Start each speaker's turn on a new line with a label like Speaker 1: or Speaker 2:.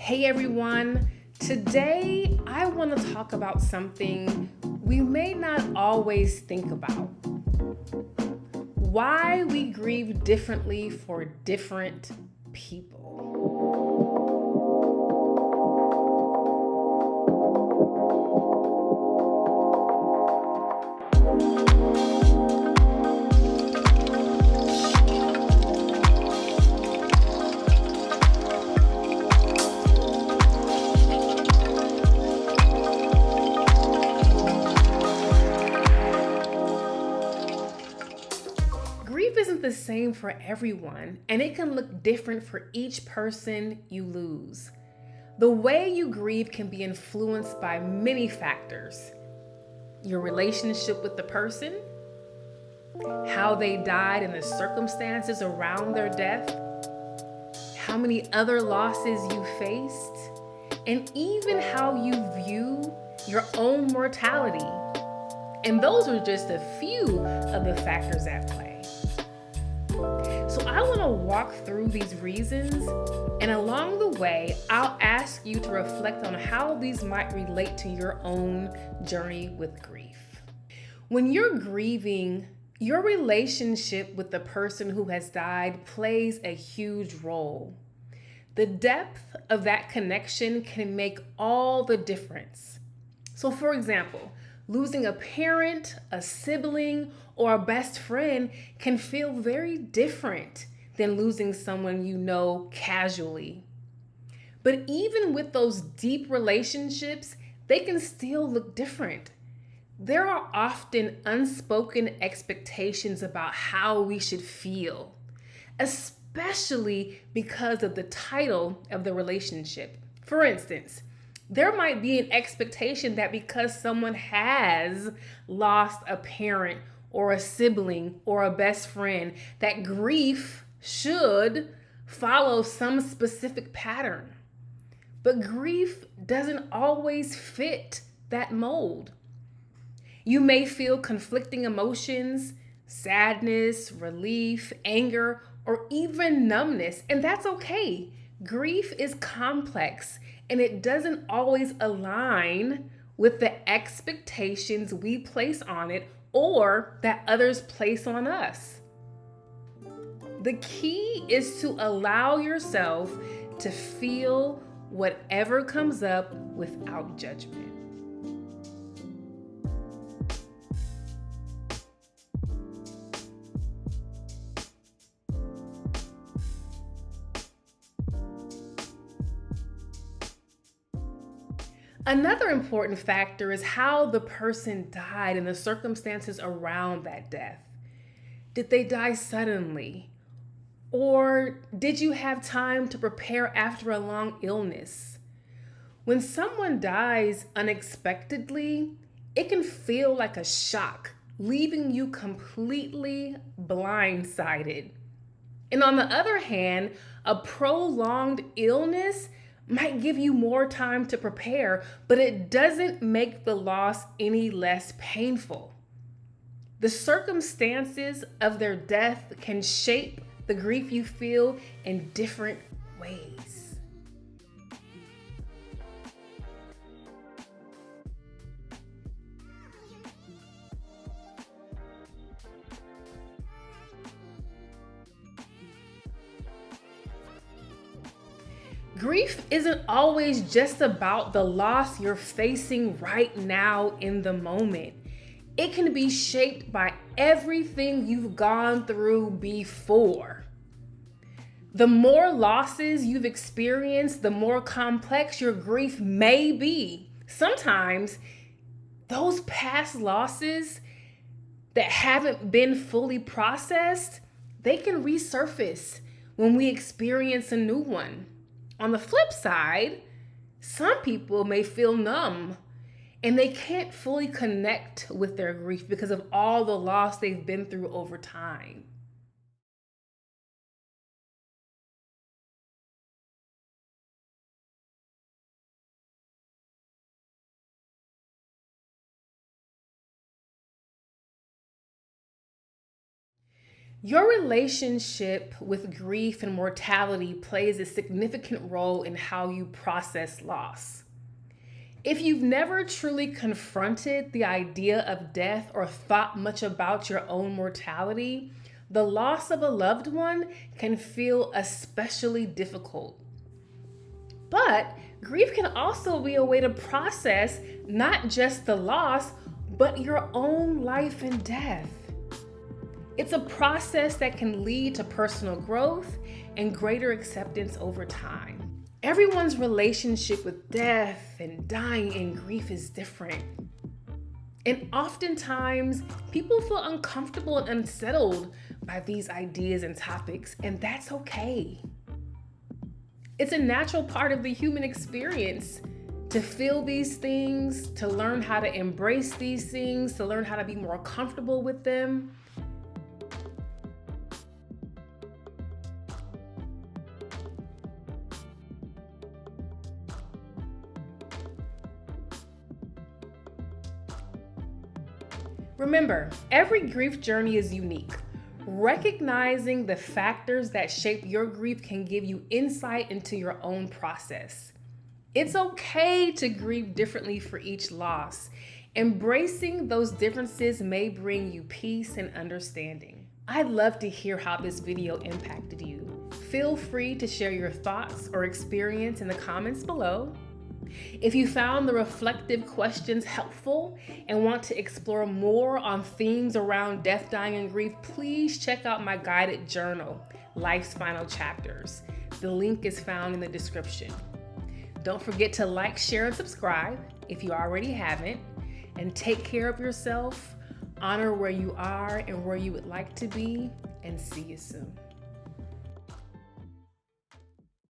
Speaker 1: Hey everyone, today I want to talk about something we may not always think about. Why we grieve differently for different people. Grief isn't the same for everyone, and it can look different for each person you lose. The way you grieve can be influenced by many factors. Your relationship with the person, how they died and the circumstances around their death, how many other losses you faced, and even how you view your own mortality. And those are just a few of the factors at play. So I want to walk through these reasons, and along the way, I'll ask you to reflect on how these might relate to your own journey with grief. When you're grieving, your relationship with the person who has died plays a huge role. The depth of that connection can make all the difference. So for example, losing a parent, a sibling, or a best friend can feel very different than losing someone you know casually. But even with those deep relationships, they can still look different. There are often unspoken expectations about how we should feel, especially because of the title of the relationship. For instance, there might be an expectation that because someone has lost a parent or a sibling or a best friend, that grief should follow some specific pattern. But grief doesn't always fit that mold. You may feel conflicting emotions, sadness, relief, anger, or even numbness, and that's okay. Grief is complex, and it doesn't always align with the expectations we place on it or that others place on us. The key is to allow yourself to feel whatever comes up without judgment. Another important factor is how the person died and the circumstances around that death. Did they die suddenly? Or did you have time to prepare after a long illness? When someone dies unexpectedly, it can feel like a shock, leaving you completely blindsided. And on the other hand, a prolonged illness might give you more time to prepare, but it doesn't make the loss any less painful. The circumstances of their death can shape the grief you feel in different ways. Grief isn't always just about the loss you're facing right now in the moment. It can be shaped by everything you've gone through before. The more losses you've experienced, the more complex your grief may be. Sometimes those past losses that haven't been fully processed, they can resurface when we experience a new one. On the flip side, some people may feel numb and they can't fully connect with their grief because of all the loss they've been through over time. Your relationship with grief and mortality plays a significant role in how you process loss. If you've never truly confronted the idea of death or thought much about your own mortality, the loss of a loved one can feel especially difficult. But grief can also be a way to process not just the loss, but your own life and death. It's a process that can lead to personal growth and greater acceptance over time. Everyone's relationship with death and dying and grief is different. And oftentimes, people feel uncomfortable and unsettled by these ideas and topics, and that's okay. It's a natural part of the human experience to feel these things, to learn how to embrace these things, to learn how to be more comfortable with them. Remember, every grief journey is unique. Recognizing the factors that shape your grief can give you insight into your own process. It's okay to grieve differently for each loss. Embracing those differences may bring you peace and understanding. I'd love to hear how this video impacted you. Feel free to share your thoughts or experience in the comments below. If you found the reflective questions helpful and want to explore more on themes around death, dying, and grief, please check out my guided journal, Life's Final Chapters. The link is found in the description. Don't forget to like, share, and subscribe if you already haven't. And take care of yourself, honor where you are and where you would like to be, and see you soon.